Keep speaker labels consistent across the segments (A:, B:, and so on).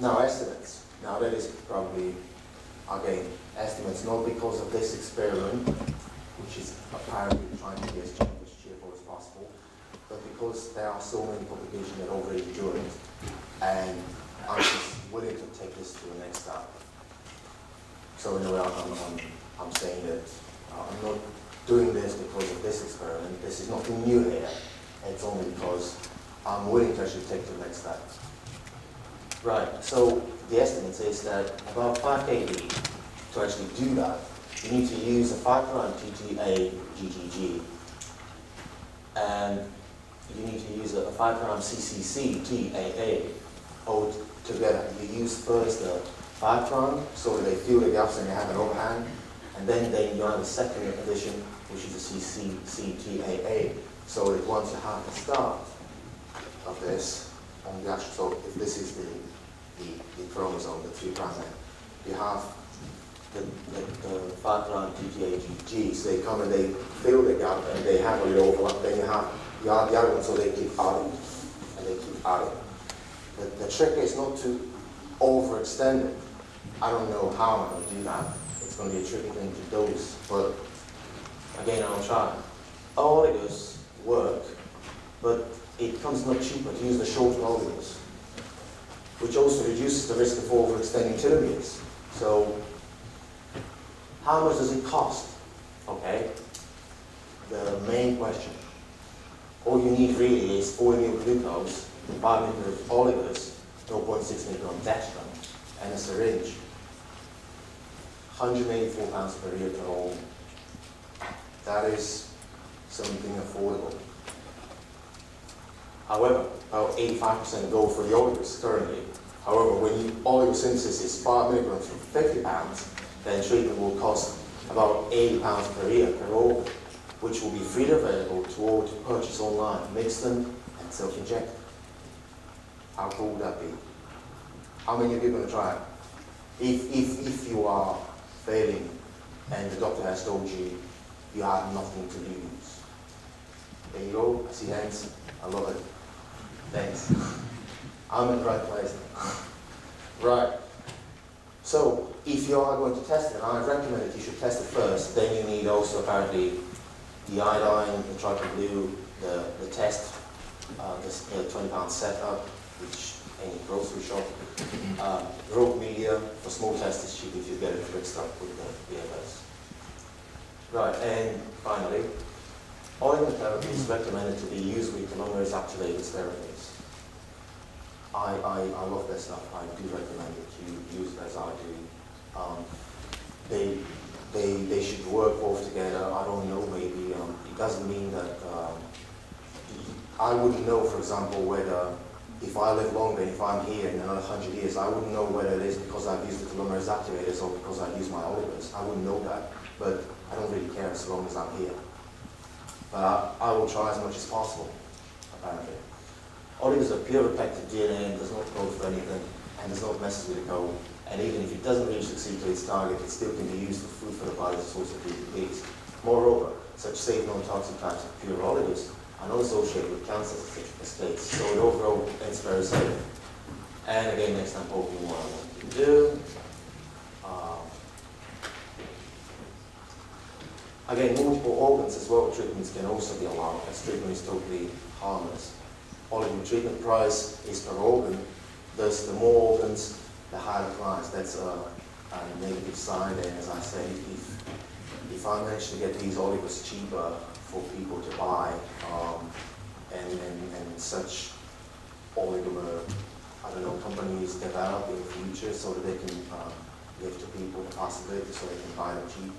A: Now estimates. Now that is probably, again, estimates not because of this experiment, which is apparently trying to be as cheerful as possible, but because there are so many publications that already do it, and I'm just willing to take this to the next step. So in a way, I'm saying that I'm not doing this because of this experiment. This is nothing new here. It's only because I'm willing to actually take the next step. Right, so the estimate is that about 5 kb to actually do that, you need to use a 5' TTA GGG, and you need to use a 5' CCC TAA all together. You use first the 5' so that they fill the gaps and they have an overhang, and then you have a second addition, which is a CCC TAA, so that once you have the start of this on the actual, so if this is the chromosome, the 3' end, you have the 5' TTA-G, so they come and they fill the gap and they have a little overlap, then you have the other one, so they keep adding, and they keep adding. The trick is not to overextend it. I don't know how I'm going to do that. It's going to be a tricky thing to dose, but again, I'll try. Oligos work, but it comes much cheaper to use the shorter oligos, which also reduces the risk of overextending telomeres. So, how much does it cost? Okay, the main question. All you need really is 40 ml glucose, 5 ml of oligos, 0.6 mg dextran, and a syringe. 184 pounds per year per all. That is something affordable. However, about 85% go for the oligos currently. However, when oligosynthesis is 5 mg for 50 pounds, then treatment will cost about 80 pounds per year per organ, which will be freely available to all to purchase online, mix them, and self-inject. How cool would that be? How many of you are going to try it? If you are failing and the doctor has told you you have nothing to lose. There you go, I see hands, I love it. Thanks. I'm in the right place. Right. So, if you are going to test it, and I recommend that you should test it first, then you need also apparently the iodine, the triple-blue, the test, this 20-pound setup, which any grocery shop. Rogue media for small tests is cheap if you get it mixed up with the BFS. Right, and finally, oligo therapy is recommended to be used with telomerase activated therapies. I love that stuff. I do recommend that you use it as I do. They should work both together. I don't know, maybe it doesn't mean that I wouldn't know, for example, whether if I live longer, if I'm here in another 100 years, I wouldn't know whether it is because I've used the telomerase activators or because I've used my oligos. I wouldn't know that, but I don't really care as long as I'm here. But I will try as much as possible, apparently. Oligos are pure protected DNA and does not code for anything and does not mess with the code. And even if it doesn't really succeed to its target, it still can be used for food for the body as a source of DPPs. Moreover, such safe non-toxic types of pure oligos are not associated with cancer states, so overall it's very safe. And again, next time, hoping what I want to do. Again, multiple organs as well, treatments can also be allowed, as treatment is totally harmless. Oligo treatment price is per organ, thus the more organs, the higher the price. That's a negative side, and as I say, if I manage to get these oligos cheaper for people to buy, and such oligomer, I don't know, companies develop in the future so that they can give to people the possibility so they can buy them cheap,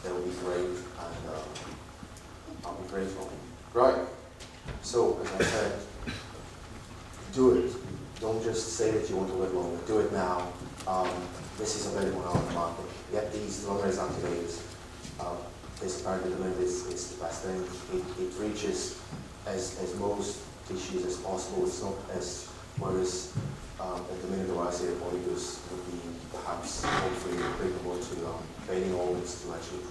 A: that would be great, and I'll be grateful. Right, so as I said, do it. Don't just say that you want to live longer, do it now. This is available now on the market. Get these telomerase activators. This apparently the minute is the best thing. It reaches as most tissues as possible. It's not as, whereas at the minute I say oligos would be perhaps hopefully applicable to failing organs to actually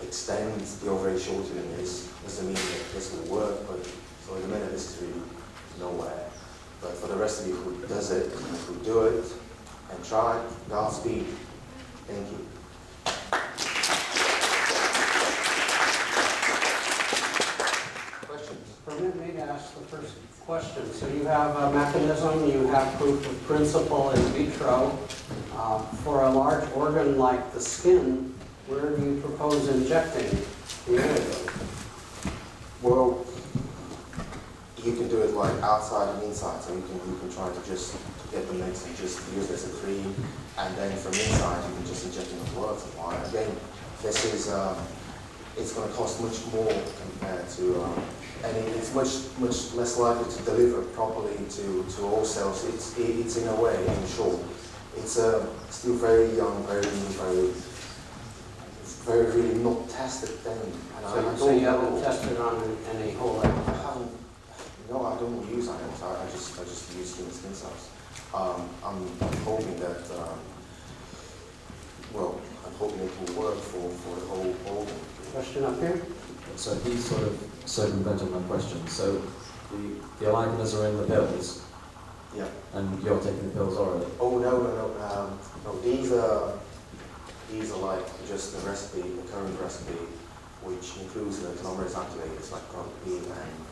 A: extend the ovary shorter than this. Doesn't mean that this will work, but so at the minute this is really nowhere. But for the rest of you who does it, who do it, and try. Godspeed. Thank you. Questions?
B: Permit me to ask the first question. So you have a mechanism, you have proof of principle in vitro. For a large organ like the skin, where do you propose injecting the oligos?
A: Well, you can do it like outside and inside, so you can try to just get the mix and just use it as a cream, and then from inside you can just inject in the blood supply. Again, this is it's going to cost much more compared to, and it's much less likely to deliver properly to all cells. It's in a way, in short, it's still very young, very new, very really not tested then. And
B: So you haven't tested on any whole egg?
A: No, I don't use ions. I just use human skin cells. I'm hoping that, well, I'm hoping it will work for the whole organ.
B: Question up here?
C: So he sort of circumvented my question. So the oligos are in the pills?
A: Yeah.
C: And you're taking the pills orally?
A: Oh, no, these are like just the recipe, the current recipe, which includes the telomerase activators like Part2 and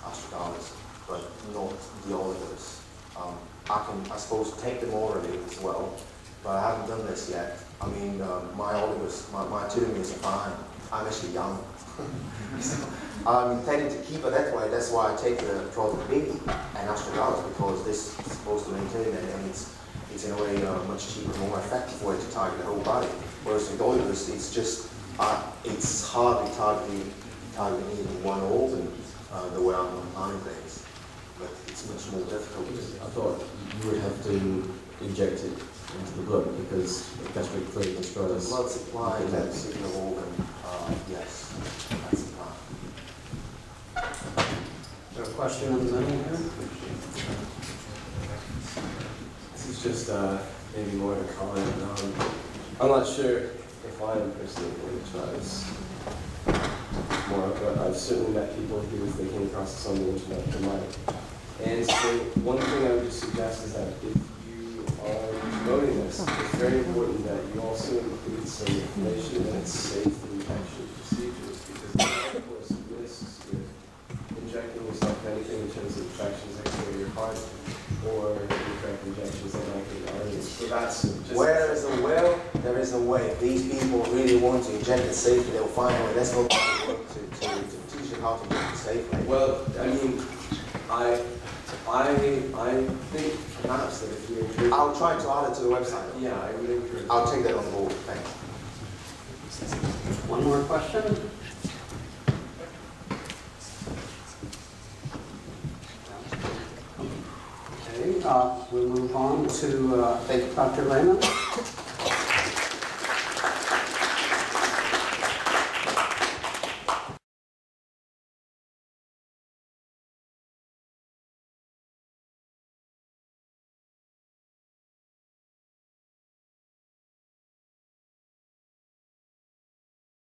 A: astragalus, but not the oligos. I suppose take them orally as well, but I haven't done this yet. I mean, my oligos, my telomeres are fine. I'm actually young. So I'm intending to keep it that way. That's why I take the Part2 and astragalus, because this is supposed to maintain it, and it's in a way a much cheaper, more effective way to target the whole body. Whereas with oligos, it's just it's hardly targeting even one organ the way I'm planning things, but it's much more difficult.
C: I thought you would have to inject it into the blood because the gastric fluid destroys
A: the blood supply in that particular organ. Yes, that's the plan.
B: Is there a question in the middle here?
D: This is just maybe more of a comment. I'm not sure if I am personally going to try this more, but I've certainly met people who, if they came across this on the internet, they might. And so one thing I would just suggest is that if you are promoting this, it's very important that you also include some information that it's safe injection procedures, because there are, of course, risks with injecting yourself with anything in terms of infections that go to your heart, or incorrect injections that might get arteries. So that's just...
A: Where there is a will, there is a way. If these people really want to inject it safely, they'll find a way. That's not work to teach them how to inject it safely.
D: Well, I mean, I think perhaps that if you encourage...
A: I'll try to add it to the website.
D: Yeah, I would encourage...
A: I'll take that on board. Thanks.
B: One more question? Okay, we'll move on to Dr. Lehman.